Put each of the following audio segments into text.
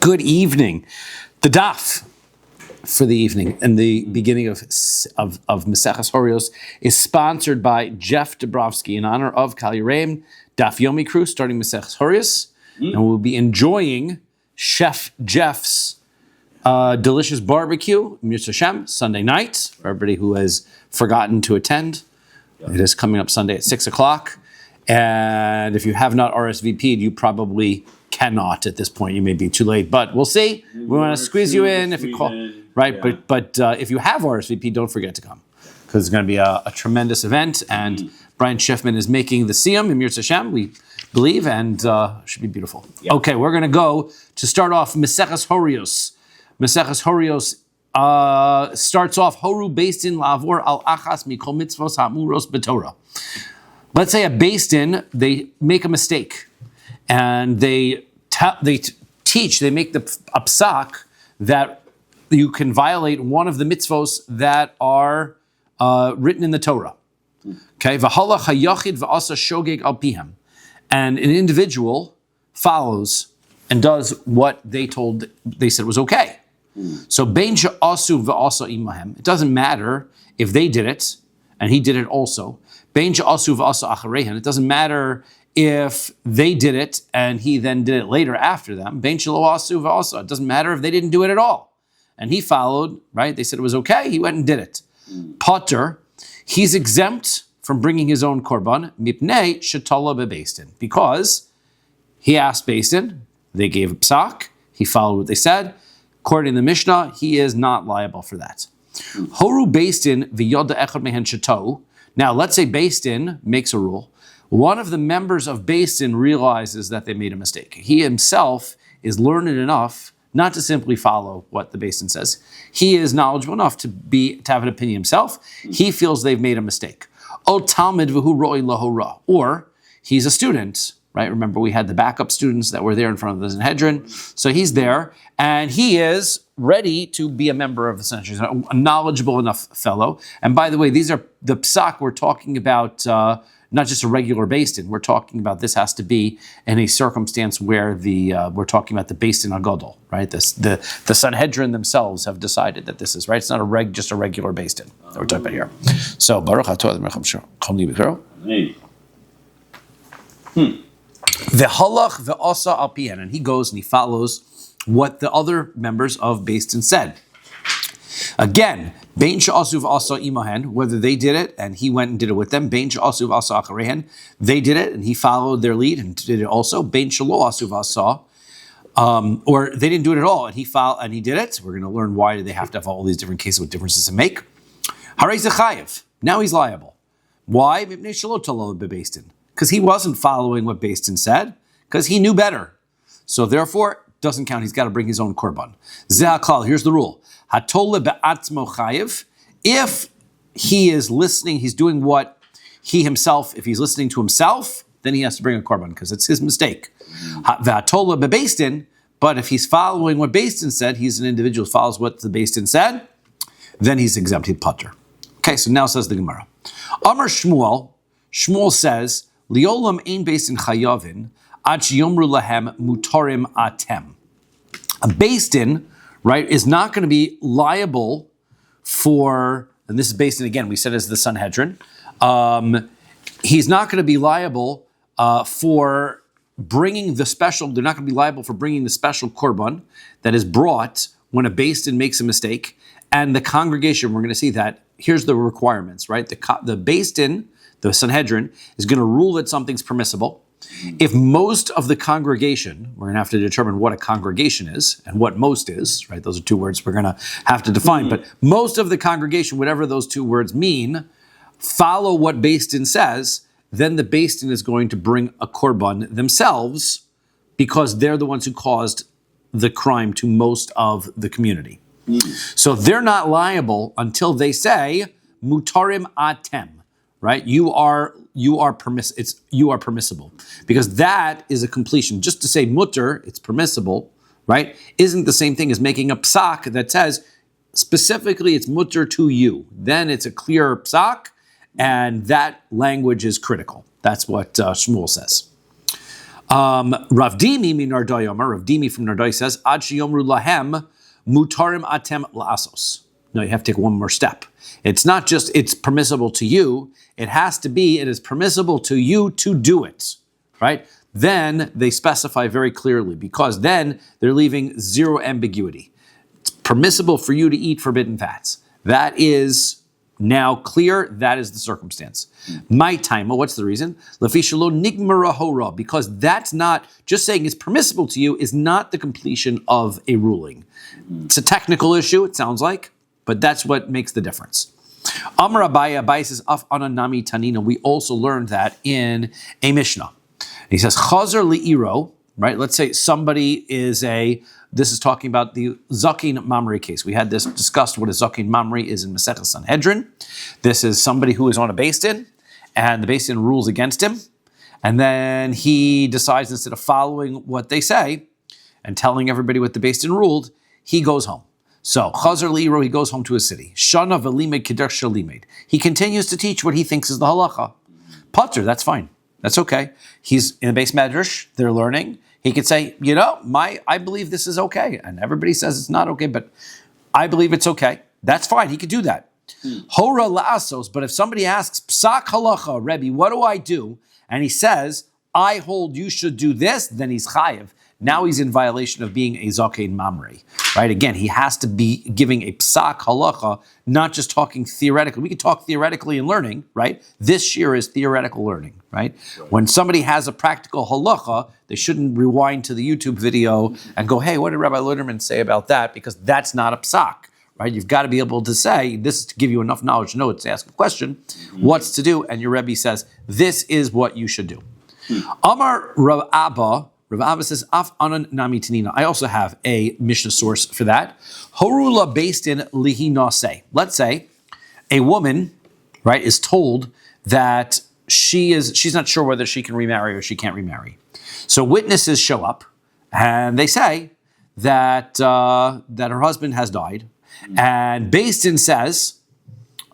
Good evening. The daf for the evening and the beginning of Maseches Horayos is sponsored by Jeff Dabrowski in honor of Kahal Yereim Daf Yomi Shiur, starting Maseches Horayos, and we'll be enjoying Chef Jeff's delicious barbecue, Mirza Hashem, Sunday night. For everybody who has forgotten to attend, it is coming up Sunday at 6 o'clock. And if you have not RSVP'd, you probably cannot at this point. You may be too late, but we'll see. We want to squeeze you in if you call, right? Yeah. But if you have RSVP, don't forget to come because it's going to be a tremendous event. And Brian Schiffman is making the siyum in Mirza Hashem, we believe, and should be beautiful. Yep. Okay, we're going to go to start off Maseches Horayos. Maseches Horayos starts off Horu based in Lavor al Achas Mikol Mitzvos Hamuros B'Torah. Let's say a based din, they make a mistake, and they teach, they make a psak that you can violate one of the mitzvos that are written in the Torah. Okay, v'halach hayachid v'asa shogeg al pihem, and an individual follows and does what they said was okay. So bein she'asu v'asa imahem, it doesn't matter if they did it and he did it also. Bein she'asu v'asa acharehen, it doesn't matter if they did it and he then did it later after them. Bein she'lo asu v'asa, it doesn't matter if they didn't do it at all and he followed, right? They said it was okay, he went and did it. Potter, he's exempt from bringing his own korban, mipnei shetala bebeis din, because he asked beis din, they gave a psak, he followed what they said. According to the Mishnah, he is not liable for that. Horu beis din v'yoda echad mehen shetou. Now, let's say beis din makes a rule. One of the members of beis din realizes that they made a mistake. He himself is learned enough not to simply follow what the beis din says. He is knowledgeable enough to have an opinion himself. He feels they've made a mistake. O talmid v'hu roi lahora. Or he's a student, right? Remember, we had the backup students that were there in front of the Sanhedrin. So he's there, and he is ready to be a member of the Sanhedrin, a knowledgeable enough fellow. And by the way, these are the psak we're talking about, not just a regular beis din. We're talking about this has to be in a circumstance where we're talking about the beis din agadol, right? The Sanhedrin themselves have decided that this is right. It's not just a regular beis din that we're talking about here. So Baruch Atah the halach ve'asa al pihen, and he goes and he follows what the other members of beis din said. Again, bein she'asu v'asa imahen, whether they did it and he went and did it with them. Bein she'asu v'asa acharehen, they did it and he followed their lead and did it also. Bein she'lo asu v'asa, or they didn't do it at all and he did it. We're going to learn why do they have to have all these different cases, what differences to make. Harei zechayev, now he's liable. Why? Mipnei shelo talal bebeis din. Because he wasn't following what beis din said, because he knew better. So therefore, doesn't count. He's got to bring his own korban. Zeh haklal, here's the rule. Hatole be'atzmo chayev. If he is listening, he's doing what he himself, if he's listening to himself, then he has to bring a korban, because it's his mistake. Hatole bebeis din, but if he's following what beis din said, he's an individual who follows what the beis din said, then he's exempt, he'd putter. Okay, so now says the Gemara. Amar Shmuel says, Liolam ein beis din chayavin, ad sheyomru lahem mutarim atem. A beis din, right, is not going to be liable for, and this is based in, again, we said as the Sanhedrin, he's not going to be liable for bringing the special, they're not going to be liable for bringing the special korban that is brought when a beis din makes a mistake, and the congregation, we're going to see that, here's the requirements, right? The beis din, the Sanhedrin, is going to rule that something's permissible. If most of the congregation, we're going to have to determine what a congregation is and what most is, right? Those are two words we're going to have to define. But most of the congregation, whatever those two words mean, follow what beis din says, then the beis din is going to bring a korban themselves because they're the ones who caused the crime to most of the community. So they're not liable until they say, mutarim atem. Right, you are permissible, because that is a completion. Just to say mutter, it's permissible, right? Isn't the same thing as making a psak that says specifically it's mutter to you. Then it's a clear psak, and that language is critical. That's what Shmuel says. Rav Dimi min Nardoi Omer, Rav Dimi from Nardoi says, Ad sheyomru lahem mutarim atem la'asos. No, you have to take one more step. It's not just it's permissible to you, it is permissible to you to do it, right? Then they specify very clearly, because then they're leaving zero ambiguity. It's permissible for you to eat forbidden fats. That is now clear, that is the circumstance. My time, what's the reason? Because that's not, just saying it's permissible to you is not the completion of a ruling. It's a technical issue, it sounds like, but that's what makes the difference. Amar Abaye says, Af ananami tanina. We also learned that in a Mishnah. He says, Chazer li'iro, right? Let's say somebody this is talking about the Zakin Mamri case. We had this discussed what a Zakin Mamri is in Masechah Sanhedrin. This is somebody who is on a Beis Din, and the Beis Din rules against him. And then he decides, instead of following what they say and telling everybody what the Beis Din ruled, he goes home. So, Chazer li'iro, he goes home to his city. Shana v'limed k'derech shalimed. He continues to teach what he thinks is the halacha. Pater, that's fine. That's okay. He's in a base medrash, they're learning. He could say, I believe this is okay. And everybody says it's not okay, but I believe it's okay. That's fine, he could do that. Hora la'asos, but if somebody asks, Psak halacha, Rebbe, what do I do? And he says, I hold you should do this, then he's chayiv. Now he's in violation of being a zakein mamri, right? Again, he has to be giving a psak halacha, not just talking theoretically. We can talk theoretically in learning, right? This shiur is theoretical learning, right? When somebody has a practical halacha, they shouldn't rewind to the YouTube video and go, hey, what did Rabbi Loiterman say about that? Because that's not a psak, right? You've got to be able to say, this is to give you enough knowledge to know it's to ask a question, what's to do, and your Rebbe says, this is what you should do. Amar Rav Abba, Rav Abba says, Af anan nami tanina. I also have a Mishnah source for that. Horula based in lihi nase. Let's say a woman, right, is told that she's not sure whether she can remarry or she can't remarry. So witnesses show up and they say that her husband has died, and Beis Din says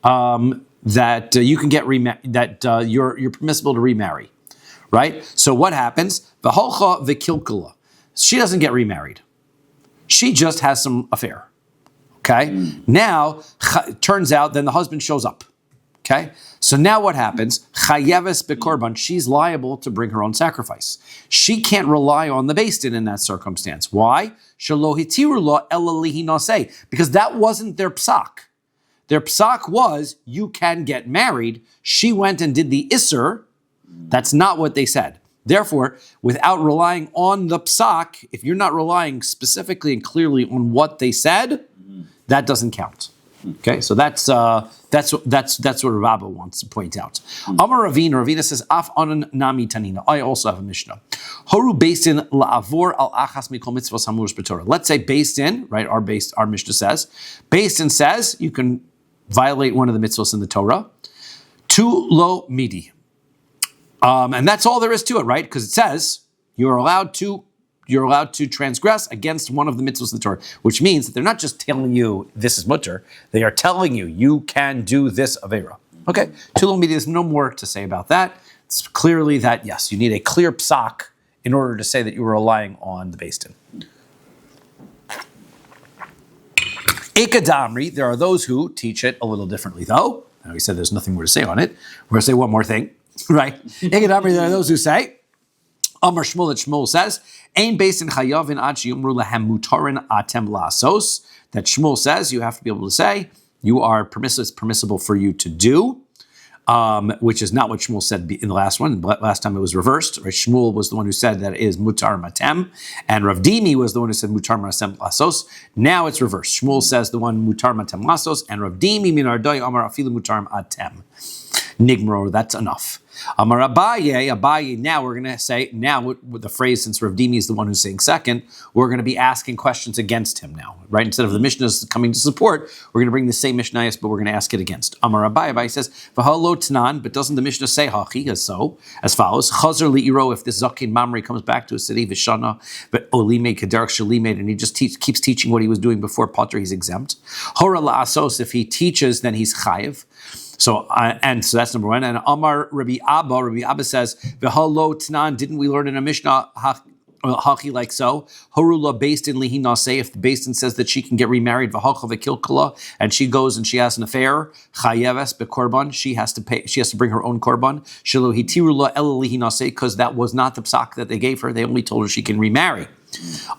that you can get you're permissible to remarry. Right? So what happens? V'holcha v'kilkula. She doesn't get remarried. She just has some affair. Okay? Now, turns out then the husband shows up. Okay? So now what happens? Chayeves bekorban. She's liable to bring her own sacrifice. She can't rely on the Beis Din in that circumstance. Why? Shelo hitiru lo ela lihi naseh. Because that wasn't their psak. Their psak was, you can get married. She went and did the isser. That's not what they said. Therefore, without relying on the psak, if you're not relying specifically and clearly on what they said, that doesn't count. Okay, so that's what Rabbi wants to point out. Amar Ravina says, Af anan nami tanina. I also have a Mishnah. Horu Beis Din la'avor al achas mikol mitzvos hamuros b'Torah. Let's say Beis Din, right? Our Mishnah says, Beis Din says you can violate one of the mitzvos in the Torah. Tu lo midi. And that's all there is to it, right? Because it says you're allowed to transgress against one of the mitzvahs of the Torah, which means that they're not just telling you this is mutter, they are telling you you can do this avera. Okay, Tulum Media, there's no more to say about that. It's clearly that, yes, you need a clear psak in order to say that you were relying on the Beis Din. Ikadamri, there are those who teach it a little differently, though. Now we said there's nothing more to say on it. We're going to say one more thing. Right. There are those who say, Amar Shmuel, that Shmuel says, Ein Beis Din chayavin ad sheyomru lahem mutarin atem la'asos. That Shmuel says you have to be able to say you are permissible for you to do, which is not what Shmuel said in the last one. Last time it was reversed. Right? Shmuel was the one who said that it is mutar matem, and Rav Dimi was the one who said mutar matem lasos. Now it's reversed. Shmuel says the one mutar matem lasos, and Rav Dimi min ardoi amar afilu mutar atem. Nigmro, that's enough. Amar Abaye, now we're going to say, now with the phrase, since Rav Dimi is the one who's saying second, we're going to be asking questions against him now, right? Instead of the Mishnahs coming to support, we're going to bring the same Mishnayos, but we're going to ask it against. Amar Abaye says, V'halo Tanan, but doesn't the Mishnah say hachi, as follows, Chazer li'iro, if this Zakin Mamri comes back to a city, Vishana, but Olimed Kederach Shalimed, and he just keeps teaching what he was doing before Potter, he's exempt. Hora la'asos, if he teaches, then he's chayiv. So that's number one. And Amar Rabbi Rabbi Abba says, "V'halo tnan." Didn't we learn in a Mishnah? Hachi like so. Horula based in lihi naseh. If the Basin says that she can get remarried, v'hacha v'kilkala, and she goes and she has an affair, chayeves bekorban. She has to pay. She has to bring her own korban. Shelo hitirula el lihi naseh, because that was not the psak that they gave her. They only told her she can remarry.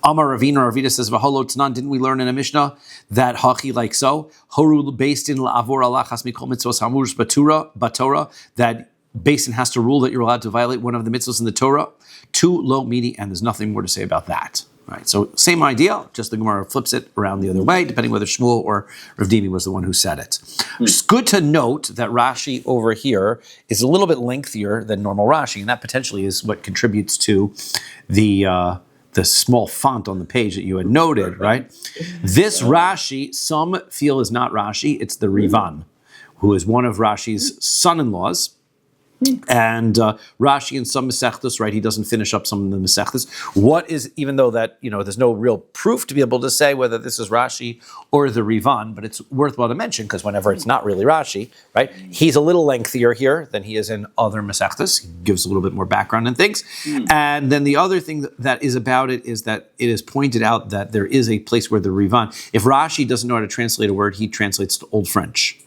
Amar Ravina says, "V'halo tnan." Didn't we learn in a Mishnah that hachi like so? Horula based in la'avor alachas mikol mitzvos hamurs batorah, that Basin has to rule that you're allowed to violate one of the mitzvahs in the Torah. Too low meaty, and there's nothing more to say about that. Right. So same idea, just the Gemara flips it around the other way, depending whether Shmuel or Rav Dimi was the one who said it. It's good to note that Rashi over here is a little bit lengthier than normal Rashi, and that potentially is what contributes to the small font on the page that you had noted, right? This Rashi, some feel is not Rashi, it's the Rivan, who is one of Rashi's son-in-laws. And Rashi in some Masechtas, right, he doesn't finish up some of the Masechtas. What is, even though that, there's no real proof to be able to say whether this is Rashi or the Rivan, but it's worthwhile to mention because whenever it's not really Rashi, right, he's a little lengthier here than he is in other Masechtas. He gives a little bit more background and things. And then the other thing that is about it is that it is pointed out that there is a place where the Rivan, if Rashi doesn't know how to translate a word, he translates to Old French.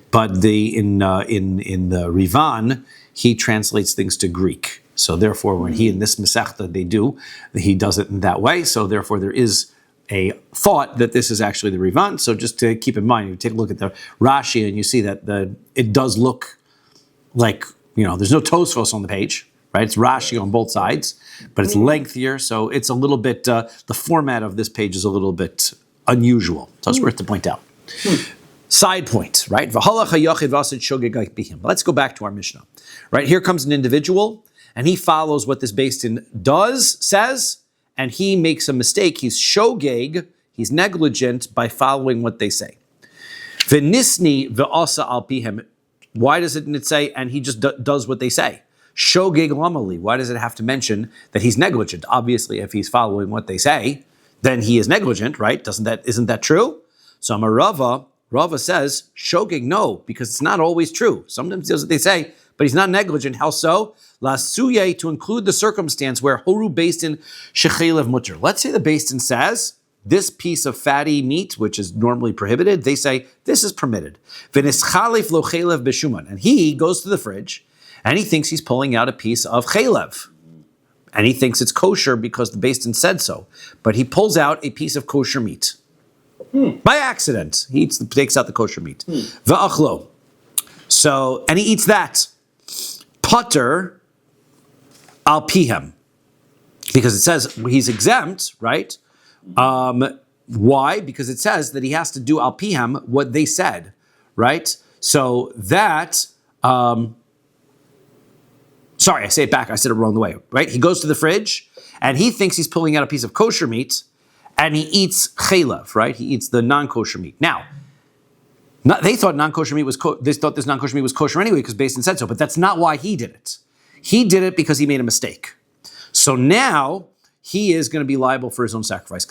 But in the Rivan, he translates things to Greek. So therefore, when he in this Masechta he does it in that way. So therefore, there is a thought that this is actually the Rivan. So just to keep in mind, you take a look at the Rashi and you see that it does look like, there's no Tosfos on the page, right? It's Rashi on both sides, but it's lengthier. So it's a little bit, the format of this page is a little bit unusual. So it's worth to point out. Side point, right? Let's go back to our Mishnah. Right, here comes an individual, and he follows what this Basin says, and he makes a mistake. He's shogeg, he's negligent by following what they say. V'nisni v'asa al pihem. Why doesn't it say, and he just does what they say? Shogeg lamali. Why does it have to mention that he's negligent? Obviously, if he's following what they say, then he is negligent, right? Isn't that true? So Rava says, shogeg, no, because it's not always true. Sometimes he does what they say, but he's not negligent. How so? La suye, to include the circumstance where horu Basin shechelev mutter. Let's say the Basin says, this piece of fatty meat, which is normally prohibited, they say, this is permitted. V'nischalef lo chelev beshuman. And he goes to the fridge, and he thinks he's pulling out a piece of chelev. And he thinks it's kosher because the Basin said so. But he pulls out a piece of kosher meat. By accident. He takes out the kosher meat. V'achlo. So, and he eats that. Putter al pihem, because it says he's exempt, right? Why? Because it says that he has to do al pihem what they said, right? So that, sorry, I say it back. I said it wrong the way, right? He goes to the fridge and he thinks he's pulling out a piece of kosher meat, and he eats chelev, right? He eats the non-kosher meat. Now, they thought non-kosher meat was they thought this non-kosher meat was kosher anyway because Basin said so, but that's not why he did it. He did it because he made a mistake. So now he is going to be liable for his own sacrifice.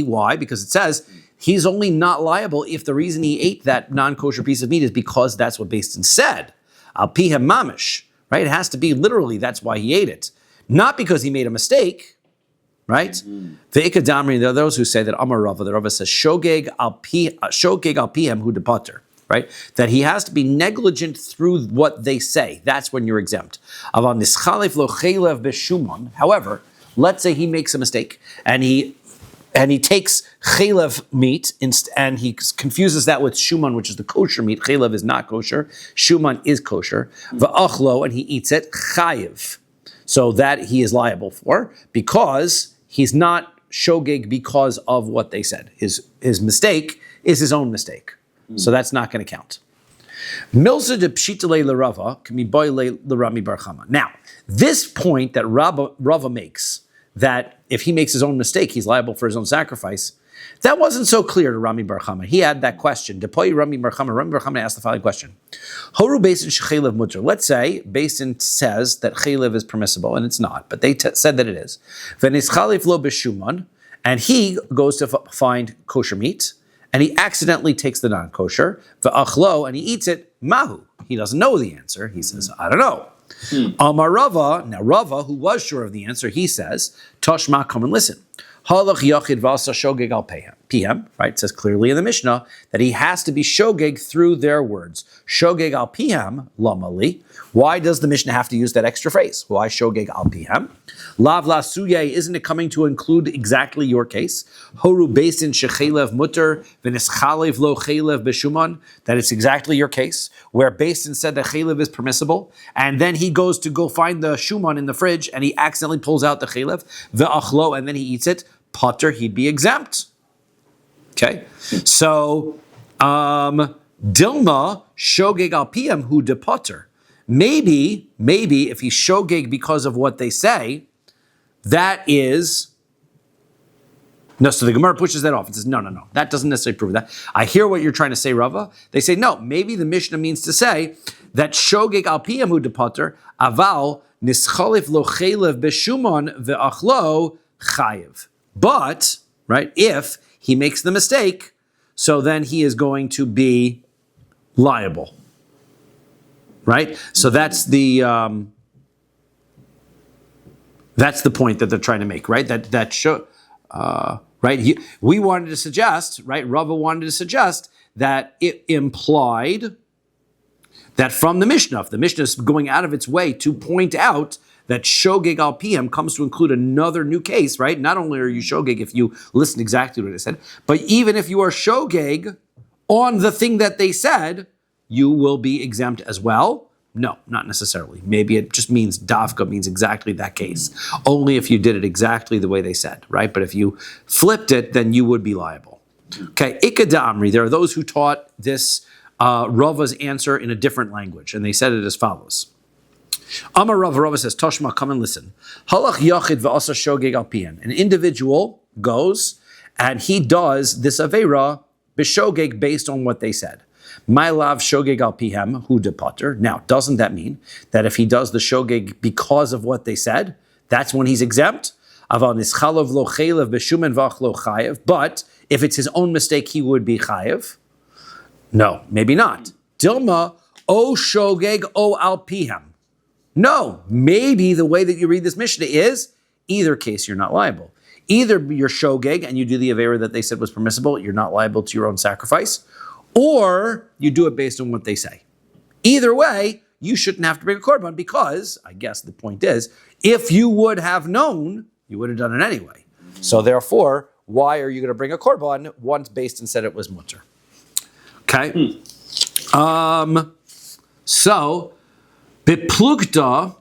Why? Because it says he's only not liable if the reason he ate that non-kosher piece of meat is because that's what Basin said. Al pihem mamish, right? It has to be literally that's why he ate it. Not because he made a mistake, right? Ve'ika damri, there are those who say that Amar Rava, the Rava says, shogeg al pihem hu depater, right? That he has to be negligent through what they say. That's when you're exempt. Aval nischalef lo chelev b'shuman. However, let's say he makes a mistake and he takes chelev meat and he confuses that with shuman, which is the kosher meat. Chelev is not kosher. Shuman is kosher. Va'achlo, and he eats it chayiv. So that he is liable for because he's not shogeg because of what they said. His mistake is his own mistake. So that's not going to count. Milza de pshitale l'rava can be boile l'rami bar chama. Now, this point that Rava makes, that if he makes his own mistake, he's liable for his own sacrifice, that wasn't so clear to Rami bar chama. He had that question. Depoi Rami bar chama asked the following question. Horu Basin shechelev mutter. Let's say Basin says that chelev is permissible, and it's not, but they said that it is. V'nischalef lo b'shuman, and he goes to find kosher meat, and he accidentally takes the non-kosher, v'achlo, and he eats it, mahu. He doesn't know the answer. He says, I don't know. Amar Rava, now Rava, who was sure of the answer, he says, Toshma, come and listen. Halach yachid v'asa shogeg al pihem, right? It says clearly in the Mishnah that he has to be shogeg through their words. Shogeg al pihem, lamali. Why does the Mishnah have to use that extra phrase? Why shogeg al pihem? Lav la suye, isn't it coming to include exactly your case? Horu beis din shechelev mutter v'nischalev lo chelev b'shuman, that it's exactly your case, where beis din said that chelev is permissible, and then he goes to go find the shuman in the fridge, and he accidentally pulls out the chelev, v'achlo, and then he eats it. Potter, he'd be exempt. Okay, so Dilma shogeg al piyam hu de potter. Maybe if he's shogeg because of what they say, that is no. So the Gemara pushes that off and says, no, that doesn't necessarily prove that. I hear what you're trying to say, Rava. They say no. Maybe the Mishnah means to say that shogeg al piyam hu de potter aval nischalif lo chelev b'shumon ve'achlo chayev. But, right, if he makes the mistake, so then he is going to be liable. Right? So that's the point that they're trying to make, right? Right? We wanted to suggest, right? Rava wanted to suggest that it implied that from the Mishnah, if the Mishnah is going out of its way to point out that shogeg al piyam comes to include another new case, right? Not only are you shogeg if you listen exactly to what I said, but even if you are shogeg on the thing that they said, you will be exempt as well. No, not necessarily. Maybe it just means dafka means exactly that case. Only if you did it exactly the way they said, right? But if you flipped it, then you would be liable. Okay, Ikada Amri, there are those who taught this Rava's answer in a different language, and they said it as follows. Amar Rava says, Toshma, come and listen. Halach yachid v'asa shogeg al piyan. An individual goes and he does this aveira b'shogeg based on what they said. My lav shogeg al pihem hu de potter. Now, doesn't that mean that if he does the shogeg because of what they said, that's when he's exempt? Aval nischalav lo chelev b'shumen v'ach lo chayev. But if it's his own mistake, he would be chayev. No, maybe not. Dilma o shogeg o al pihem. No, maybe the way that you read this Mishnah is, either case you're not liable. Either you're shogeg and you do the avera that they said was permissible, you're not liable to your own sacrifice, or you do it based on what they say. Either way, you shouldn't have to bring a korban because, I guess the point is, if you would have known, you would have done it anyway. So therefore, why are you going to bring a korban once based and said it was mutter? Okay. So, Beplugta,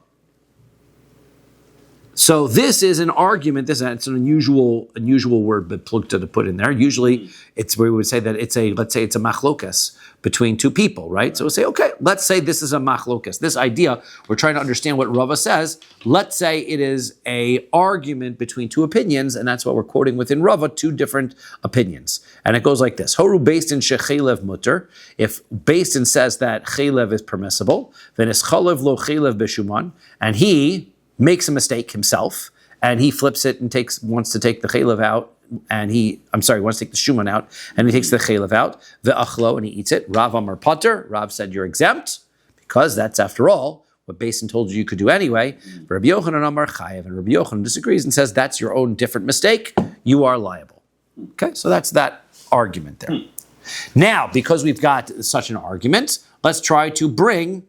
so this is an argument, it's an unusual word, beplugta, to put in there. Usually it's where we would say that let's say it's a machlokas between two people, right? So we'll say, okay, let's say this is a machlokas. This idea, we're trying to understand what Rava says. Let's say it is a argument between two opinions, and that's what we're quoting within Rava, two different opinions. And it goes like this. Horu beis din shechelev mutter. If beis din says that chelev is permissible, then is chalev lo chelev b'shuman, and he makes a mistake himself, and he flips it and wants to take the chelev out, wants to take the shuman out, and he takes the chelev out, ve'achlo, and he eats it. Rav Amar Potter, Rav said you're exempt, because that's, after all, what Beis Din told you could do anyway. Rabbi Yochanan Amar Chayev, and Rabbi Yochanan disagrees and says that's your own different mistake, you are liable. Okay, so that's that argument there. Now, because we've got such an argument, let's try to bring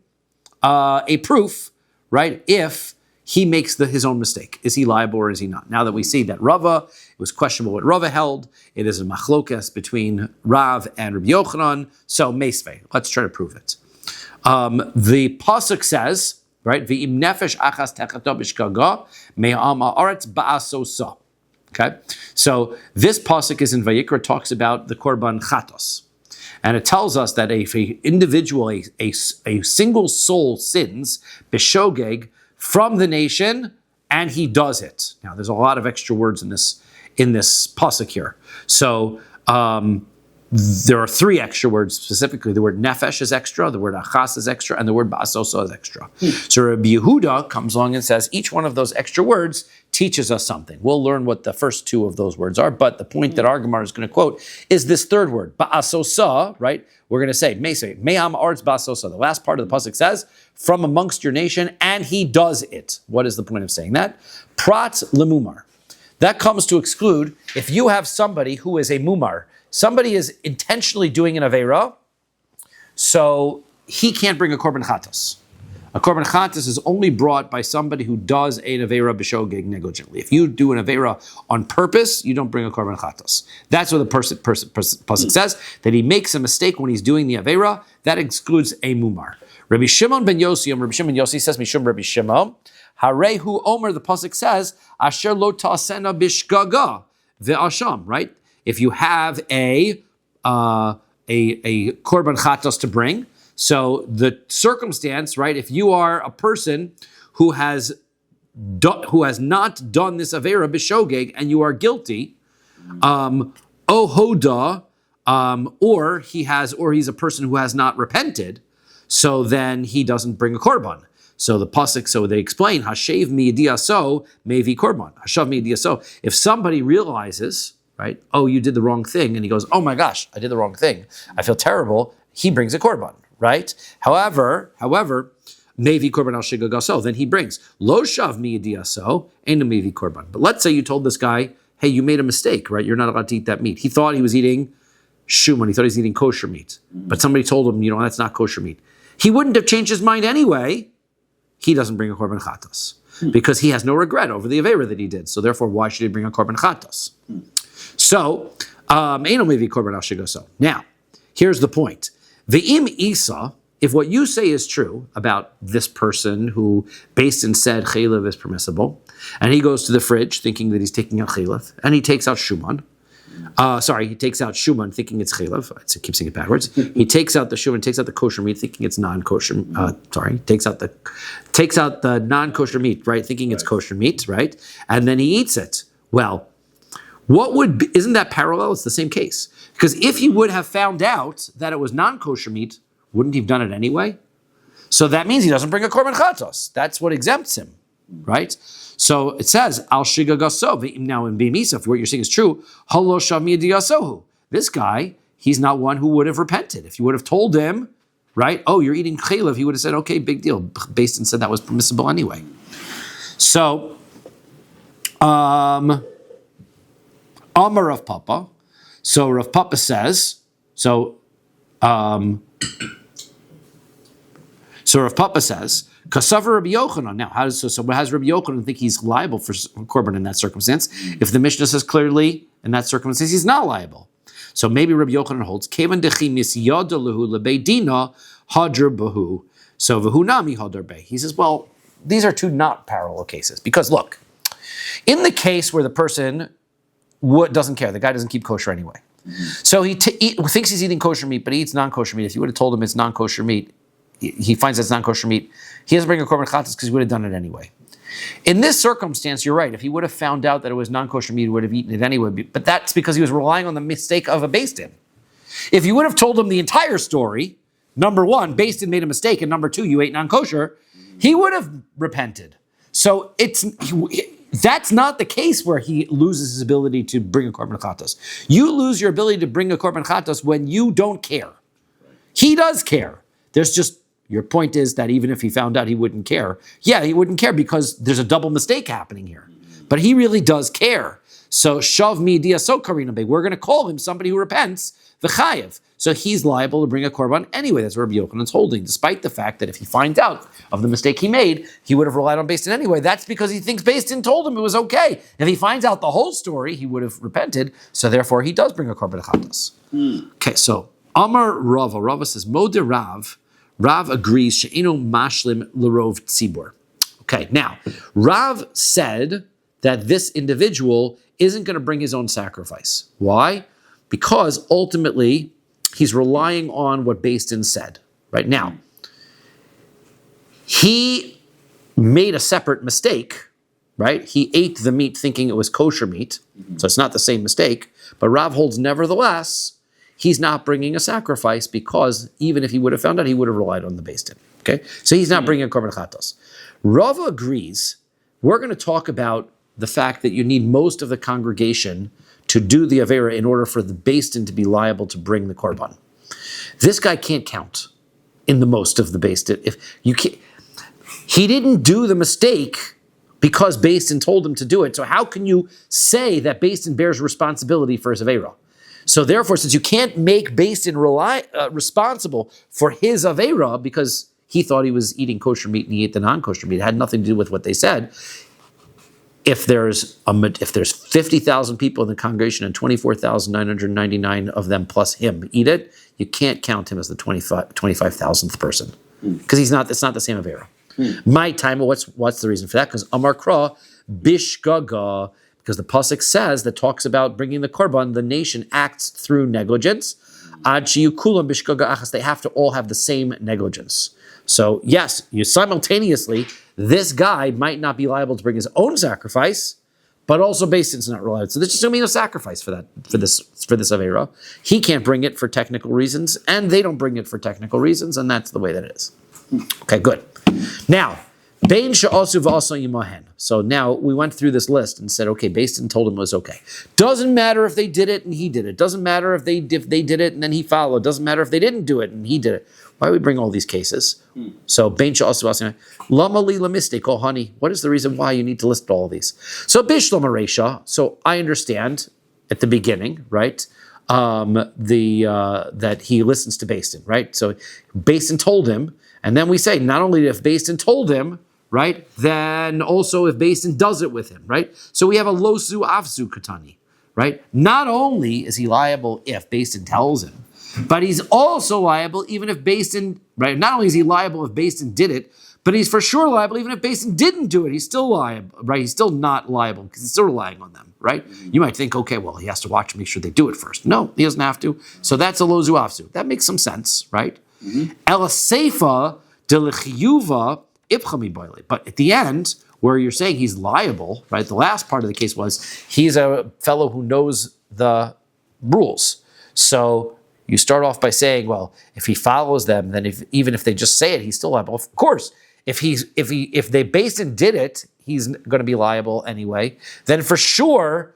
a proof, right, if he makes his own mistake. Is he liable or is he not? Now that we see that Rava, it was questionable what Rava held, it is a machlokas between Rav and Rabbi Yochanan, so meisvei. Let's try to prove it. The pasuk says, right, V'im nefesh achas techato b'shkaga me'am ha'aretz ba'asosa. Okay, so this pasuk is in Vayikra, talks about the korban chatos. And it tells us that if an individual, a single soul sins, b'shogeg, from the nation, and he does it. Now, there's a lot of extra words in this pasuk here. So there are three extra words specifically. The word nefesh is extra, the word achas is extra, and the word ba'asoso is extra. So Rabbi Yehuda comes along and says each one of those extra words teaches us something. We'll learn what the first two of those words are, but the point that our Gemara is going to quote is this third word, ba'asosa, right? We're going to say, me'am arts ba'asosa. The last part of the pasuk says, from amongst your nation, and he does it. What is the point of saying that? Prat lemumar. That comes to exclude if you have somebody who is a mumar. Somebody is intentionally doing an aveira, so he can't bring a korban chatas. A korban chatas is only brought by somebody who does an aveira b'shogeg negligently. If you do an aveira on purpose, you don't bring a korban chatas. That's what the pasuk says, that he makes a mistake when he's doing the aveira. That excludes a mumar. Rabbi Shimon ben Yossi says, Mishum Rabbi Shimon, Harehu Omer, the pasuk says, Asher lo ta'asena bishgaga ve'asham, right? If you have a korban chatos to bring, so the circumstance, right? If you are a person who has not done this avera b'shogeg and you are guilty, ohoda, or he's a person who has not repented, so then he doesn't bring a korban. So the pasuk, so they explain, hashev mi'ediaso mevi korban. Hashav mi'ediaso. If somebody realizes, right, oh, you did the wrong thing, and he goes, oh my gosh, I did the wrong thing, I feel terrible, he brings a korban, right? However, mevi korban al shigagaso, then he brings lo shav mi'ediaso, ain't a mevi korban. But let's say you told this guy, hey, you made a mistake, right? You're not allowed to eat that meat. He thought he was eating shuman, he thought he was eating kosher meat. But somebody told him, that's not kosher meat. He wouldn't have changed his mind anyway. He doesn't bring a korban chatas because he has no regret over the avera that he did. So therefore, why should he bring a korban chatas? So, now, here's the point. Ve'im Isa, if what you say is true about this person who based and said chaylev is permissible, and he goes to the fridge thinking that he's taking out chaylev, and he takes out shuman. He takes out shuman thinking it's chaylev. I keep saying it backwards. He takes out the shuman, takes out the kosher meat thinking it's non-kosher. Takes out the non-kosher meat, right? Thinking it's kosher meat, right? And then he eats it. Well, isn't that parallel? It's the same case. Because if he would have found out that it was non-kosher meat, wouldn't he have done it anyway? So that means he doesn't bring a korban chatos. That's what exempts him, right? So it says, al shigagaso. Now in Bimisa, if what you're saying is true, halo shavmi diyasohu. This guy, he's not one who would have repented. If you would have told him, right, oh, you're eating chaylev, he would have said, okay, big deal. Based and said that was permissible anyway. So, Amar Rav Papa. So Rav Papa says, Rav Papa says, Kasavar Rabbi Yochanan. Now, how does Rabbi Yochanan think he's liable for korban in that circumstance? If the Mishnah says clearly in that circumstance he's not liable. So maybe Rabbi Yochanan holds Kevan dechi misyada lehu lebeidina hadr bahu. So v'hunami hadr beh. He says, well, these are two not parallel cases because look, in the case where the person doesn't care, the guy doesn't keep kosher anyway. So he thinks he's eating kosher meat, but he eats non-kosher meat. If you would have told him it's non-kosher meat, he finds it's non-kosher meat, he doesn't bring a korban chatas because he would have done it anyway. In this circumstance, you're right. If he would have found out that it was non-kosher meat, he would have eaten it anyway. But that's because he was relying on the mistake of a beis din. If you would have told him the entire story, number one, beis din made a mistake, and number two, you ate non-kosher, he would have repented. So that's not the case where he loses his ability to bring a korban chatas. You lose your ability to bring a korban chatas when you don't care. He does care. Your point is that even if he found out, he wouldn't care. Yeah, he wouldn't care because there's a double mistake happening here. But he really does care. So, shav mi diaso karina be. We're going to call him somebody who repents, v'chayev. So he's liable to bring a korban anyway. That's what Rabbi Yochanan's holding, despite the fact that if he finds out of the mistake he made, he would have relied on beis din anyway. That's because he thinks beis din told him it was okay. If he finds out the whole story, he would have repented. So therefore, he does bring a korban chatas. Okay, so Amar Rava says, Mode Rav agrees, she'eno mashlim l'rov tzibur. Okay, now, Rav said that this individual isn't going to bring his own sacrifice. Why? Because ultimately, he's relying on what beis din said. Right now, he made a separate mistake, right? He ate the meat thinking it was kosher meat, so it's not the same mistake, but Rav holds nevertheless, he's not bringing a sacrifice because even if he would have found out, he would have relied on the Beis Din. Okay, so he's not bringing a korban chatos. Rava agrees. We're going to talk about the fact that you need most of the congregation to do the avera in order for the Beis Din to be liable to bring the korban. This guy can't count in the most of the Beis Din. If you can't, he didn't do the mistake because Beis Din told him to do it. So how can you say that Beis Din bears responsibility for his avera? So therefore, since you can't make Beis Din responsible for his avera because he thought he was eating kosher meat and he ate the non-kosher meat, it had nothing to do with what they said. If there's 50,000 people in the congregation and 24,999 of them plus him eat it, you can't count him as the 25,000th person because it's not the same avera. My time, what's the reason for that? Because Amar Kra Bishgaga, because the pasuk says that talks about bringing the korban, the nation acts through negligence. Ad sheyukulam bishgaga achas, they have to all have the same negligence. So yes, you simultaneously, this guy might not be liable to bring his own sacrifice, but also Beis Din's not reliable. So there's just going to be no sacrifice for this avera. He can't bring it for technical reasons, and they don't bring it for technical reasons, and that's the way that it is. Okay, good. Now, Bein she'asu v'asa yimahen. So now we went through this list and said, okay, Beis Din told him it was okay. Doesn't matter if they did it and he did it. Doesn't matter if they did it and then he followed. Doesn't matter if they didn't do it and he did it. Why do we bring all these cases? So Bein she'asu v'asa yimahen. Lama li lamistake, oh honey, what is the reason why you need to list all of these? So Bishlam Aresha, so I understand at the beginning, right? That he listens to Beis Din, right? So Beis Din told him, and then we say, not only if Beis Din told him, right, then also if Beis Din does it with him, right? So we have a losu avsu katani, right? Not only is he liable if Beis Din tells him, but he's also liable even if Beis Din, right? Not only is he liable if Beis Din did it, but he's for sure liable even if Beis Din didn't do it. He's still liable, right? He's still not liable because he's still relying on them, right? You might think, okay, well, he has to watch and make sure they do it first. No, he doesn't have to. So that's a lozu avsu. That makes some sense, right? Ela seifa de lechiyuva ipchami boile. But at the end, where you're saying he's liable, right? The last part of the case was he's a fellow who knows the rules. So you start off by saying, well, if he follows them, then even if they just say it, he's still liable. Of course, if they Beis Din did it, he's going to be liable anyway. Then for sure,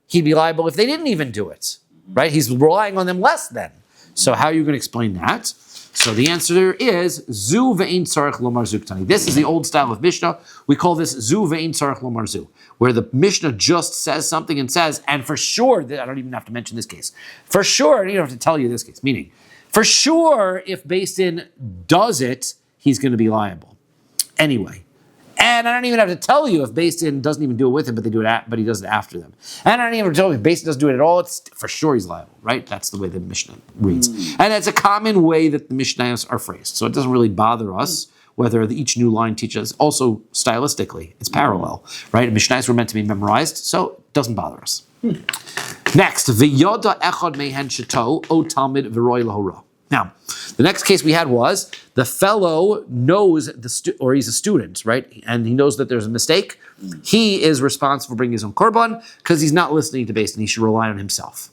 he'd be liable if they didn't even do it, right? He's relying on them less then. So how are you going to explain that? So the answer there is zu ve'in tzarich lomar zu ktani. This is the old style of Mishnah. We call this zu ve'in tzarich lomar zu, where the Mishnah just says something and says, and for sure, I don't even have to mention this case. For sure, I don't even have to tell you this case. Meaning, for sure, if Beis Din does it, he's going to be liable. Anyway. And I don't even have to tell you if Beis Din doesn't even do it with him, but he does it after them. And I don't even have to tell you if Beis Din doesn't do it at all, it's for sure he's liable, right? That's the way the Mishnah reads. And that's a common way that the Mishnahs are phrased. So it doesn't really bother us whether each new line teaches. Also, stylistically, it's parallel, right? Mishnahs were meant to be memorized, so it doesn't bother us. Next, V'yoda echad mehen sheto o talmid v'roi lahora. Now, the next case we had was the fellow knows or he's a student, right? And he knows that there's a mistake. He is responsible for bringing his own korban because he's not listening to Beis Din. He should rely on himself.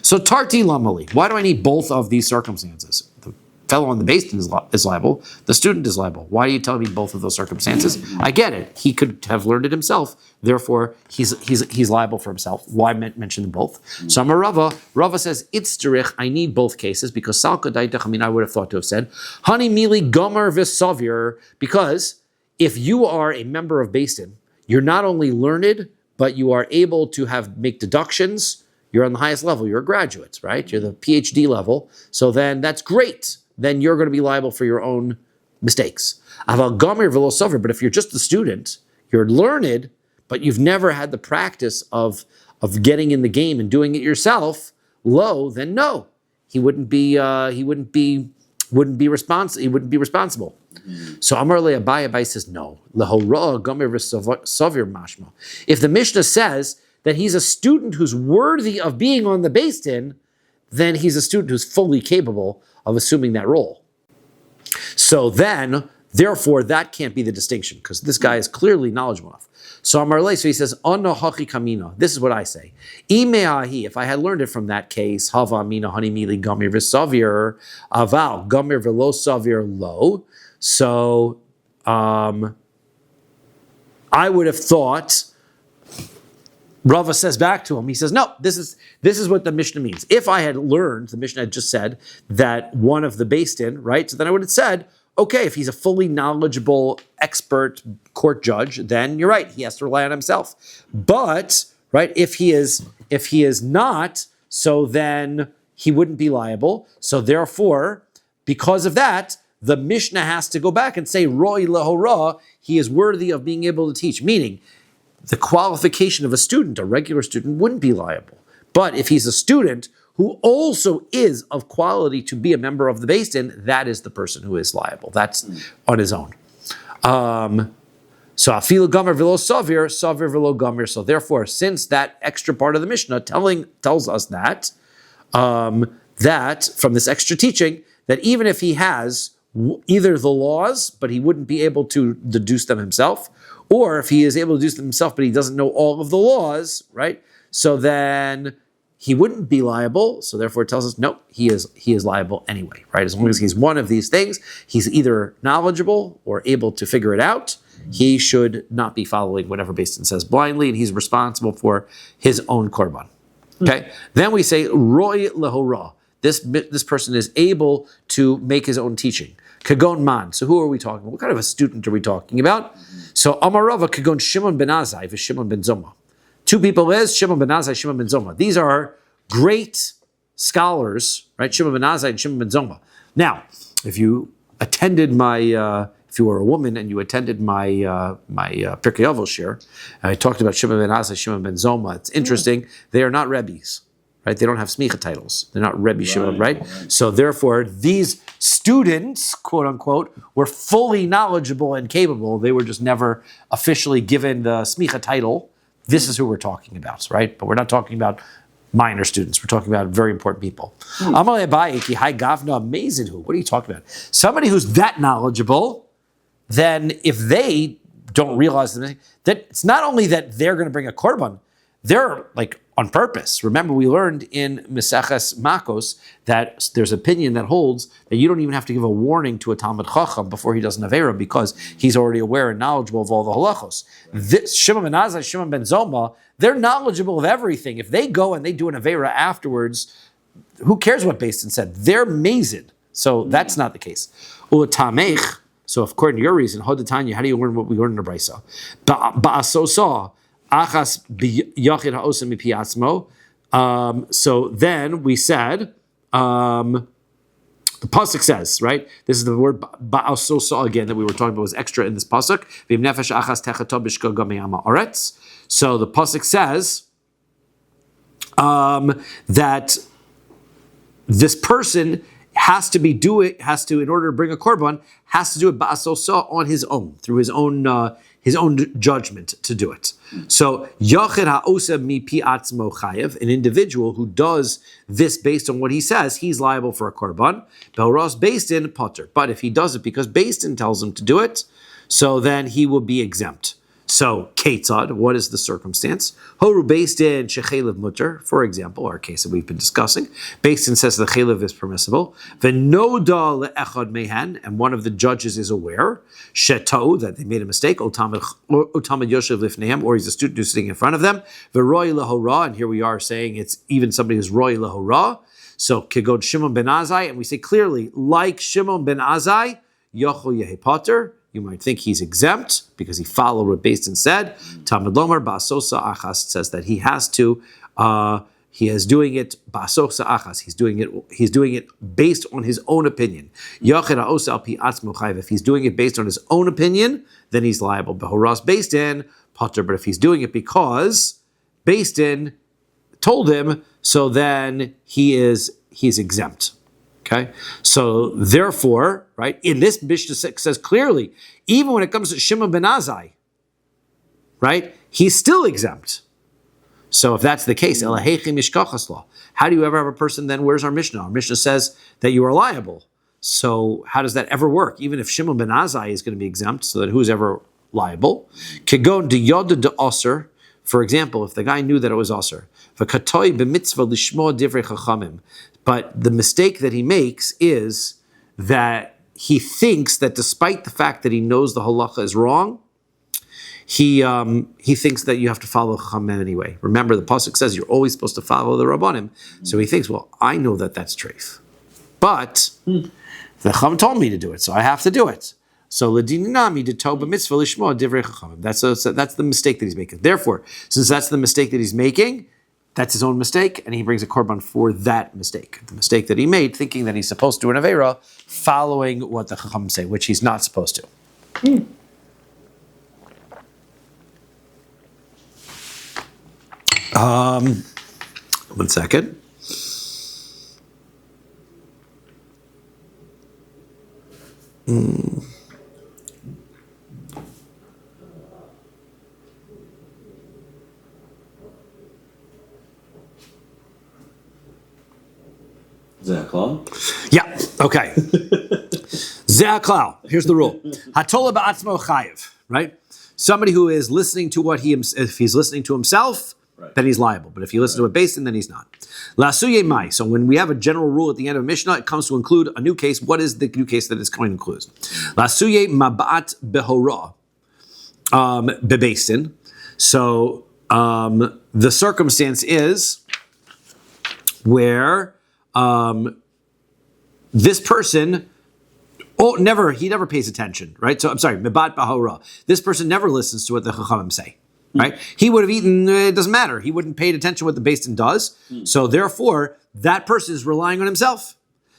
So tarti lamali. Why do I need both of these circumstances? The fellow on the Beis Din is liable. The student is liable. Why are you telling me both of those circumstances? I get it. He could have learned it himself. Therefore, he's liable for himself. Why mention them both? So I'm a Rava. Rava says, it's derich. I need both cases because salka daitach. I mean, I would have thought to have said, hani mili gomer v'savir. Because if you are a member of Beis Din, you're not only learned, but you are able to make deductions. You're on the highest level. You're a graduate, right? You're the PhD level. So then that's great. Then you're going to be liable for your own mistakes. Aval gomer v'lo savir. But if you're just a student, you're learned, but you've never had the practice of getting in the game and doing it yourself, then no, he wouldn't be responsible. So Amar le Abai says no. Lehora gomer v'savir mashma. If the Mishnah says that he's a student who's worthy of being on the Beis Din, then he's a student who's fully capable of assuming that role. So then Therefore, that can't be the distinction, because this guy is clearly knowledgeable enough. So Amarle, so he says, Anna hachi kamina. This is what I say. Imeahi, if I had learned it from that case, hava mina hani mili gamir v'savir, aval gamir v'lo savir lo. So I would have thought, Rava says back to him, he says, no, this is what the Mishnah means. If I had learned, the Mishnah had just said that one of the based in, right? So then I would have said, okay, if he's a fully knowledgeable, expert court judge, then you're right, he has to rely on himself. But, right, if he is not, so then he wouldn't be liable. So therefore, because of that, the Mishnah has to go back and say, Roi lehora, he is worthy of being able to teach. Meaning, the qualification of a student, a regular student, wouldn't be liable. But if he's a student who also is of quality to be a member of the Beis Din, that is the person who is liable. That's on his own. So afilu gamer v'lo savir, savir v'lo gamer. So therefore, since that extra part of the Mishnah tells us that from this extra teaching, that even if he has either the laws, but he wouldn't be able to deduce them himself, or if he is able to deduce them himself, but he doesn't know all of the laws, right? So then he wouldn't be liable. So therefore it tells us, no, he is liable anyway, right? As long as he's one of these things, he's either knowledgeable or able to figure it out. He should not be following whatever Beis Din says blindly, and he's responsible for his own korban. Okay? Then we say, Roi lehora. This person is able to make his own teaching. Kagon man. So who are we talking about? What kind of a student are we talking about? So Amarava Kagon Shimon ben Azai and Shimon ben Zoma. Two people is Shimon ben Azai, Shimon ben Zoma. These are great scholars, right? Shimon ben Azai and Shimon ben Zoma. Now, if you attended if you were a woman and you attended my Pirkei Avos shiur, I talked about Shimon ben Azai, Shimon ben Zoma. It's interesting. They are not rebbes. Right? They don't have smicha titles. They're not Rebbe Shimon, right? So therefore, these students, quote unquote, were fully knowledgeable and capable. They were just never officially given the smicha title. This is who we're talking about, right? But we're not talking about minor students. We're talking about very important people. Amalei Abaye ki hai gavna amazing who? What are you talking about? Somebody who's that knowledgeable, then if they don't realize that it's not only that they're going to bring a korban, they're like on purpose. Remember, we learned in Meseches Makos that there's opinion that holds that you don't even have to give a warning to a Talmid Chacham before he does an Aveira because he's already aware and knowledgeable of all the halachos. This Shimon ben Azai, Shimon ben Zoma, they're knowledgeable of everything. If they go and they do an Aveira afterwards, who cares what Beis Din said? They're mazid. So that's not the case. Ulatamech. So according to your reason, Hodatanya, how do you learn what we learned in the Brisa? Ba'asosa. Achas b'yachid ha'osem mipi atzmo. So then we said, the pasuk says, right? This is the word ba'asosa again that we were talking about was extra in this pasuk. V'im nefesh achas techato b'shko gameyama oretz. So the pasuk says that this person has to, in order to bring a korban, has to do it ba'asosa on his own, through his own judgment to do it. So, Yachid ha'osa mipi atzmo chayev, an individual who does this based on what he says, he's liable for a korban. Belros Beis Din potter. But if he does it because Beis Din tells him to do it, so then he will be exempt. So, Ketzad, what is the circumstance? Horu Beis Din shechelev mutter, for example, our case that we've been discussing. Beis Din says the chelev is permissible. V'noda le'echad mehen, and one of the judges is aware, sheto, that they made a mistake, otamid yoshev lifnehem, or he's a student who's sitting in front of them. V'roi lehora, and here we are saying it's even somebody who's roi lehora. So, kegod Shimon ben Azai, and we say clearly, like Shimon ben Azai, yochel yehi potter. You might think he's exempt because he followed what Beis Din said. Talmud Lomar ba'asosa achas says that he has to. He is doing it ba'asosa achas. He's doing it based on his own opinion. Yachid ha'osa al pi atzmo chayev. If he's doing it based on his own opinion, then he's liable. Behoras Beis Din potter. But if he's doing it because Beis Din told him, so then he's exempt. Okay, so therefore, right, in this Mishnah says clearly, even when it comes to Shimon ben Azai, right, he's still exempt. So if that's the case, how do you ever have a person then, where's our Mishnah? Our Mishnah says that you are liable. So how does that ever work? Even if Shimon ben Azai is going to be exempt, so that who's ever liable? Kegon de yoda de oser. For example, if the guy knew that it was oser, v'katoi b'mitzvah lishmo divrei chachamim, but the mistake that he makes is that he thinks that despite the fact that he knows the halacha is wrong, he thinks that you have to follow chachamim anyway. Remember, the pasuk says you're always supposed to follow the rabbanim. So he thinks, well, I know that that's treif, but the chacham told me to do it, so I have to do it. So l'dininami de toba mitzvah lishmo divrei chachamim. That's the mistake that he's making. Therefore, since that's the mistake that he's making, that's his own mistake, and he brings a korban for that mistake. The mistake that he made, thinking that he's supposed to do an aveira, following what the chacham say, which he's not supposed to. One second. Yeah, okay. Ze'aklal. Here's the rule. Hatola ba'atzmo chayiv, right? Somebody who is listening to if he's listening to himself, then he's liable. But if he listens to a basin, then he's not. Lasuye mai. So when we have a general rule at the end of Mishnah, it comes to include a new case. What is the new case that it's going to include? Lasuye mab'at behora bebasin. So the circumstance is where this person he never pays attention, right? So I'm sorry, mebat bahora. This person never listens to what the chachamim say, right? He would have eaten, it doesn't matter. He wouldn't pay attention to what the Beis Din does. So therefore, that person is relying on himself.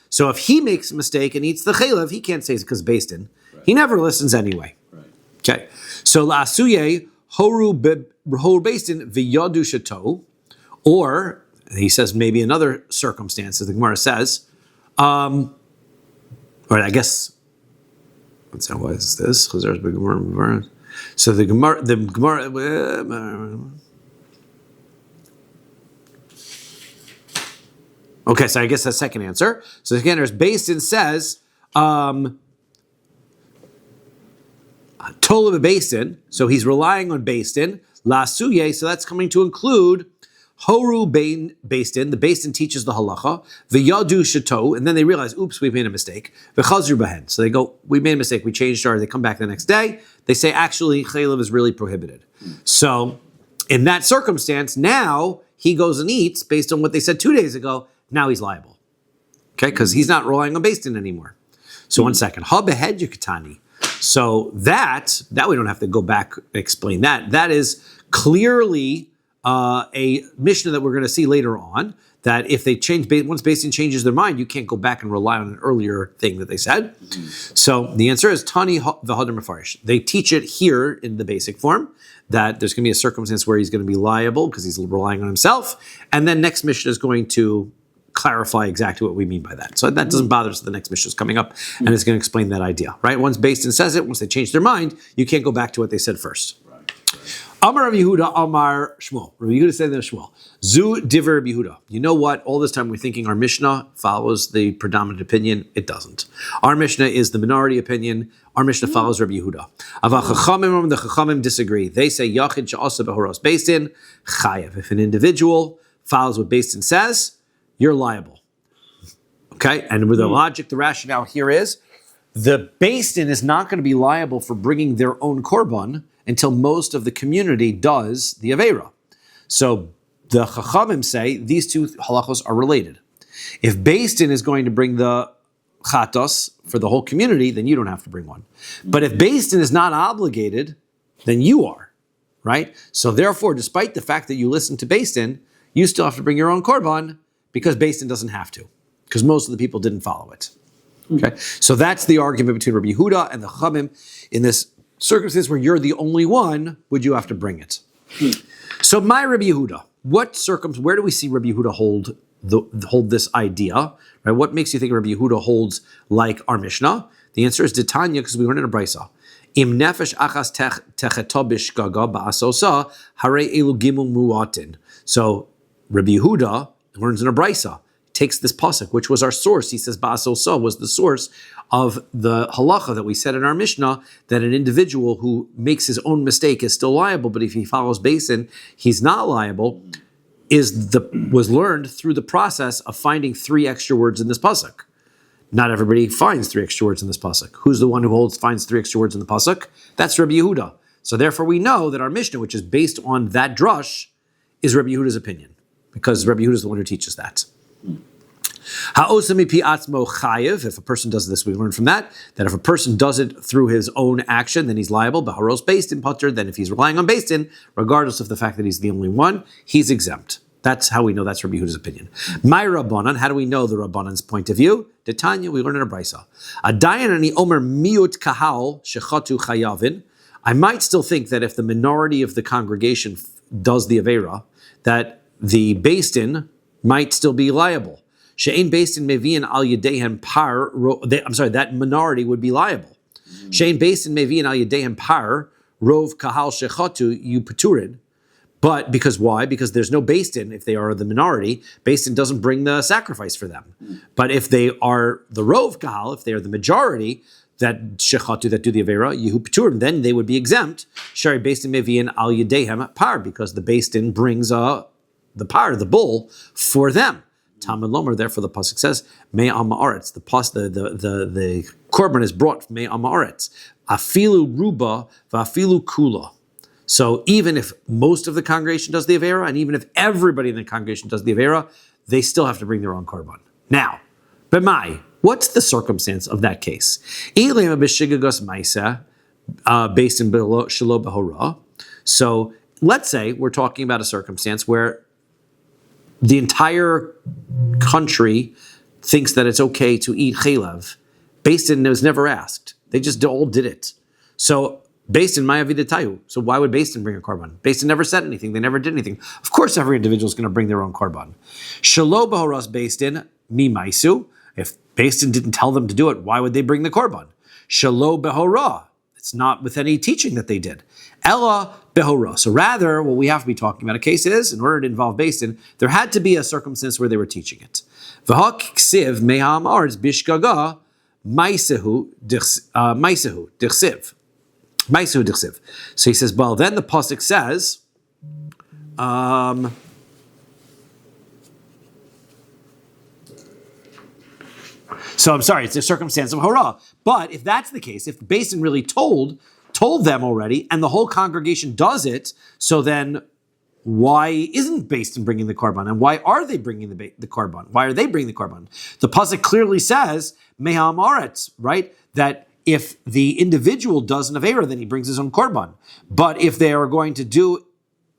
So if he makes a mistake and eats the chaylev, he can't say it's because of Beis Din. Right. He never listens anyway. Right. Okay. So la'asuye horu Beis Din v'yadu shato, or he says maybe another circumstance, as the Gemara says, or I guess, why is this? So the Gemara, okay, so I guess that's the second answer. So again, there's Beis Din says, Tola Beis Din, so he's relying on Beis Din, La Suye, so that's coming to include Horu Beis Din, the Beis Din teaches the halacha, V'yadu shato, and then they realize, oops, we've made a mistake. V'chazru bahen, so they go, we made a mistake, we changed they come back the next day, they say, actually, chaylev is really prohibited. So, in that circumstance, now he goes and eats based on what they said 2 days ago, now he's liable. Okay, because he's not relying on Beis Din anymore. So 1 second, ha behed yukatani. So that we don't have to go back and explain that. That is clearly a Mishnah that we're going to see later on, that if they change, once Beis Din changes their mind, you can't go back and rely on an earlier thing that they said. So the answer is Tani v'hadar mefarish. They teach it here in the basic form, that there's going to be a circumstance where he's going to be liable because he's relying on himself, and then next Mishnah is going to clarify exactly what we mean by that. So that doesn't bother us. The next Mishnah is coming up, and it's going to explain that idea, right? Once Beis Din says it, once they change their mind, you can't go back to what they said first. Amar Rabbi Yehuda, Amar Shmuel. Rabbi Yehuda said to Shmuel, Zu diver Rabbi Yehuda. You know what? All this time we're thinking our Mishnah follows the predominant opinion. It doesn't. Our Mishnah is the minority opinion. Our Mishnah follows Rabbi Yehuda. Ava Chachamim, the Chachamim disagree. They say Yachid she'asa behoros Beis Din chayav. If an individual follows what Beis Din says, you're liable. Okay, and with the logic, the rationale here is the Beis Din is not going to be liable for bringing their own korban until most of the community does the Aveira. So the Chachamim say these two halachos are related. If Beis Din is going to bring the chatos for the whole community, then you don't have to bring one. But if Beis Din is not obligated, then you are, right? So therefore, despite the fact that you listen to Beis Din, you still have to bring your own korban because Beis Din doesn't have to, because most of the people didn't follow it. Okay, so that's the argument between Rabbi Yehuda and the Chachamim. In this circumstance where you're the only one, would you have to bring it? So my Rabbi Yehuda, where do we see Rabbi Yehuda hold this idea? Right? What makes you think Rabbi Yehuda holds like our Mishnah? The answer is Ditanya, because we learned in a brisa. Im nefesh achas techeto bishgaga ba'asosa hare elu gimel muatin. So Rabbi Yehuda learns in a brisa. takes this pasuk, which was our source. He says Ba'asol So was the source of the halacha that we said in our Mishnah, that an individual who makes his own mistake is still liable, but if he follows Basin, he's not liable, was learned through the process of finding 3 extra words in this pasuk. Not everybody finds 3 extra words in this pasuk. Who's the one who finds 3 extra words in the pasuk? That's Rabbi Yehuda. So therefore we know that our Mishnah, which is based on that drush, is Rabbi Yehuda's opinion, because Rabbi Yehuda is the one who teaches that. If a person does this, we learn from that if a person does it through his own action, then he's liable. Baharos based in putter, then if he's relying on based in, regardless of the fact that he's the only one, he's exempt. That's how we know that's Rabbi Yehuda's opinion. My Rabbanan, how do we know the Rabbanan's point of view? The Tanya, we learn in a brisa. Adayan ani omer miut kahal shechatu chayavin. I might still think that if the minority of the congregation does the avera, that the based in might still be liable. She'ein based in mevian al yedehem par. That minority would be liable. She'ein based in mevian al yedehem par rov kahal shechatu you peturin. But because why? Because there's no based in if they are the minority. Based in doesn't bring the sacrifice for them. But if they are the rov kahal, if they are the majority that shechatu that do the avera yehu peturim, then they would be exempt. Shari based in mevian al yedehem par, because the based in brings the par, the bull, for them. Talmud Lomer, therefore the pasuk says, "Mei amaretz." The korban is brought from Mei amaretz. Afilu ruba va'afilu kula. So even if most of the congregation does the avera, and even if everybody in the congregation does the avera, they still have to bring their own korban. Now, b'mai, what's the circumstance of that case? Ilema b'shigagos ma'isa, based in shelo behora. So let's say we're talking about a circumstance where the entire country thinks that it's okay to eat chaylev. Based in was never asked. They just all did it. So based in Mayavidatayu. So why would based in bring a korban? Based in never said anything. They never did anything. Of course, every individual is going to bring their own korban. Shelo b'horas based in mi maisu. If based in didn't tell them to do it, why would they bring the korban? Shelo b'hora. It's not with any teaching that they did. Ella behora. So rather, what we have to be talking about a case is, in order to involve based in, there had to be a circumstance where they were teaching it. V'hak ksiv meham arz bishgaga maisehu dichsiv. Maisehu dichsiv. So he says, well, then the pasuk says, so I'm sorry, it's a circumstance of hora. But if that's the case, if Basin really told them already, and the whole congregation does it, so then why isn't Basin bringing the korban? And why are they bringing the korban? Why are they bringing the korban? The pasuk clearly says, Meham Aretz, right? That if the individual does an avera, then he brings his own korban. But if they are going to do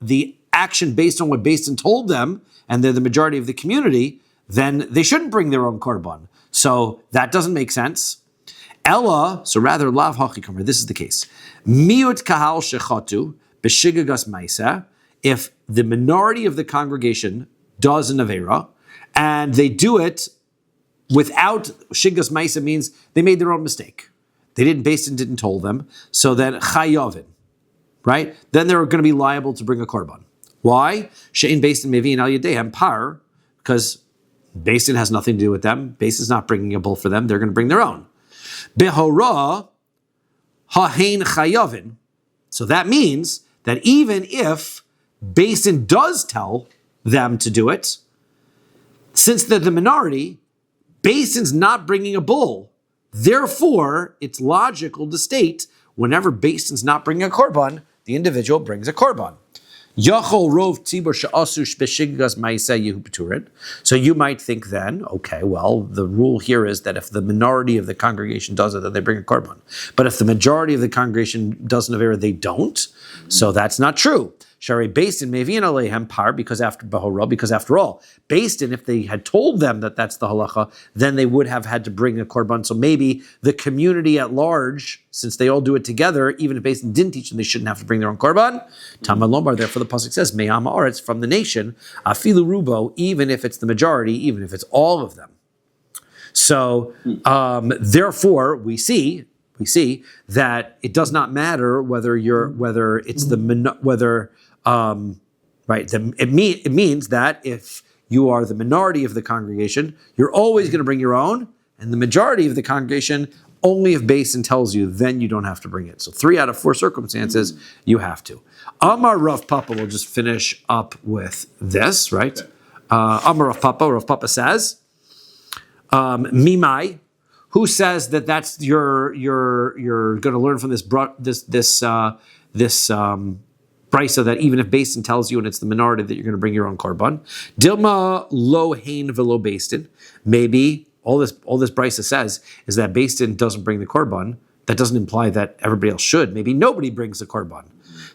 the action based on what Basin told them, and they're the majority of the community, then they shouldn't bring their own korban. So that doesn't make sense. Ella, so rather lav hachikamer, this is the case. Miut kahal shechatu b'shigagas maisa, if the minority of the congregation does an avera, and they do it without shigas maisa, means they made their own mistake. They didn't, Basin didn't told them, so then chayavin, right? Then they're going to be liable to bring a korban. Why? She'in Basin mevi'in al yadehem par, because Basin has nothing to do with them. Basin's not bringing a bull for them. They're going to bring their own. Behora hahein chayavin. So that means that even if Basin does tell them to do it, since they're the minority, Basin's not bringing a bull. Therefore, it's logical to state whenever Basin's not bringing a korban, the individual brings a korban. Yachol rov tzibur she'asu b'shigas ma'aseh yehu peturin. So you might think then, okay, well, the rule here is that if the minority of the congregation does it, then they bring a korban. But if the majority of the congregation doesn't avera, they don't. So that's not true. Shari based in mevi'in aleihem par, because after all, based in, if they had told them that that's the halacha, then they would have had to bring a korban. So maybe the community at large, since they all do it together, even if based in didn't teach them, they shouldn't have to bring their own korban. Talmud Lomar, therefore the pasuk says, Me'am haaretz, from the nation, afilu rubo, even if it's the majority, even if it's all of them. So therefore, we see that it does not matter whether it's the right. It means that if you are the minority of the congregation, you're always going to bring your own, and the majority of the congregation, only if Beis Din tells you, then you don't have to bring it. So 3 out of 4 circumstances, you have to. Amar Rav Papa, will just finish up with this, right? Amar Rav Papa says, Mimai, who says that that's you're going to learn from this brisa that even if Beis Din tells you and it's the minority that you're going to bring your own korban. Dilma lo hein velo Beis Din. Maybe all this brisa says is that Beis Din doesn't bring the korban. That doesn't imply that everybody else should. Maybe nobody brings the korban.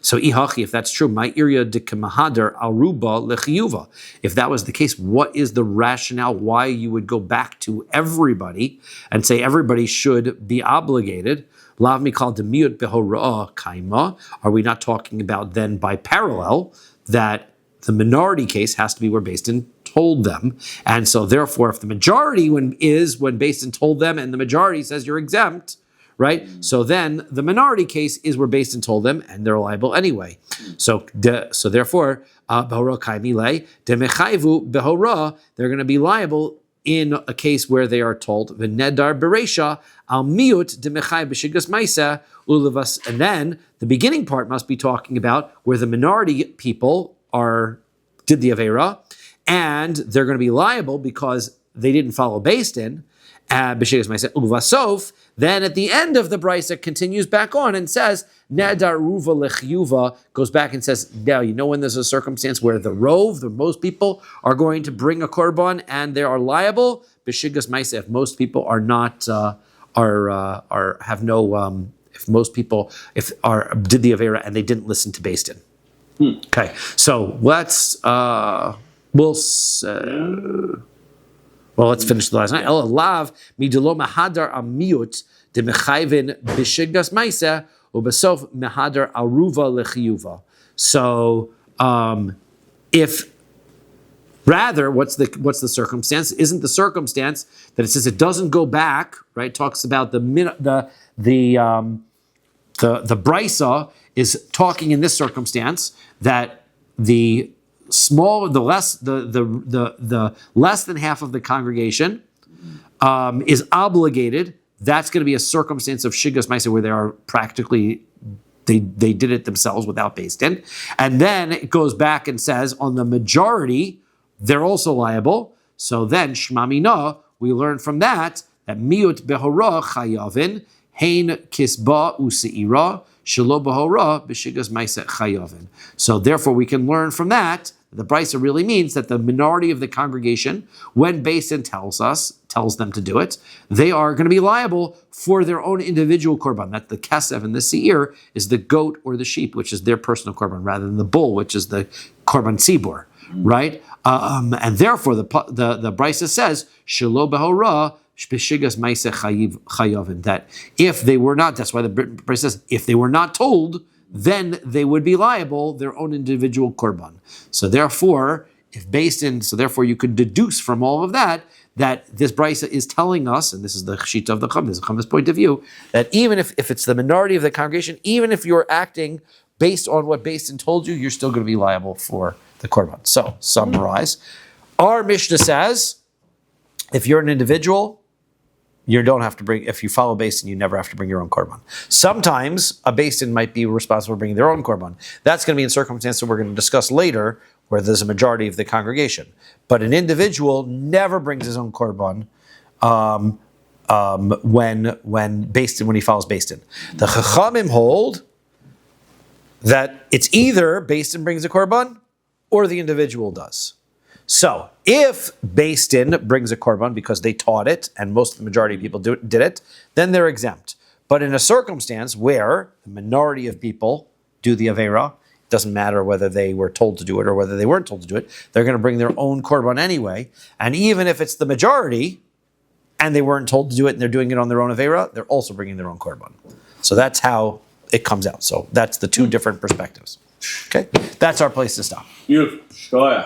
So ihachi, if that's true, my iria de kemahadar aruba lechiyuva. If that was the case, what is the rationale why you would go back to everybody and say everybody should be obligated? Lav mikal demiut behorah kaima. Are we not talking about then by parallel that the minority case has to be where Beis Din told them, and so therefore, if the majority when Beis Din told them, and the majority says you're exempt. Right, so then the minority case is where Beis Din told them, and they're liable anyway. So therefore, behora kaimile demechayvu behora, they're going to be liable in a case where they are told v'nedar beresha al miut demechay b'shigas ma'isa ulevas, and then the beginning part must be talking about where the minority people did the avera, and they're going to be liable because they didn't follow Beis Din. Then at the end of the brisa it continues back on and says, Nadar ruva lechyuva, goes back and says, now you know when there's a circumstance where the most people are going to bring a korban and they are liable, b'shigas ma'isa, if most people are not if most people did the avera and they didn't listen to Beis Din. Okay, so let's let's finish the last night. Lav midelo mahadar amiut de mechayvin b'shigas ma'isa ubesof mahadar aruva lechiyuva. So, if rather, what's the circumstance? Isn't the circumstance that it says it doesn't go back? Right, talks about the brisa is talking in this circumstance that the less than half of the congregation is obligated. That's going to be a circumstance of shigas ma'isa where they are practically they did it themselves without Beis Din, and then it goes back and says on the majority they're also liable. So then shma mina, we learn from that miut behora chayavin hein kisba useira shelo behora b'shigas ma'isa chayavin. So therefore we can learn from that. The brisa really means that the minority of the congregation, when Beis Din tells them to do it, they are going to be liable for their own individual korban. That the kesef and the seir is the goat or the sheep, which is their personal korban, rather than the bull, which is the korban tzibur, right? And therefore, the brisa says shelo behora b'shigas ma'isa chayavin. That if they were not, that's why the brisa says if they were not told, then they would be liable their own individual korban. So therefore, therefore you could deduce from all of that this brisa is telling us, and this is the shita of the Chum's point of view, that even if it's the minority of the congregation, even if you're acting based on what Beis Din told you, you're still going to be liable for the korban. So, summarize. Our Mishnah says, if you're an individual, you don't have to bring, if you follow Beis Din, you never have to bring your own korban. Sometimes a Beis Din might be responsible for bringing their own korban. That's going to be in circumstances we're going to discuss later, where there's a majority of the congregation. But an individual never brings his own korban when he follows Beis Din. The Chachamim hold that it's either Beis Din brings a korban or the individual does. So, if Beis Din brings a korban because they taught it, and most of the majority of people did it, then they're exempt. But in a circumstance where the minority of people do the avera, it doesn't matter whether they were told to do it or whether they weren't told to do it, they're going to bring their own korban anyway. And even if it's the majority, and they weren't told to do it, and they're doing it on their own avera, they're also bringing their own korban. So that's how it comes out. So that's the two different perspectives. Okay? That's our place to stop. Beautiful.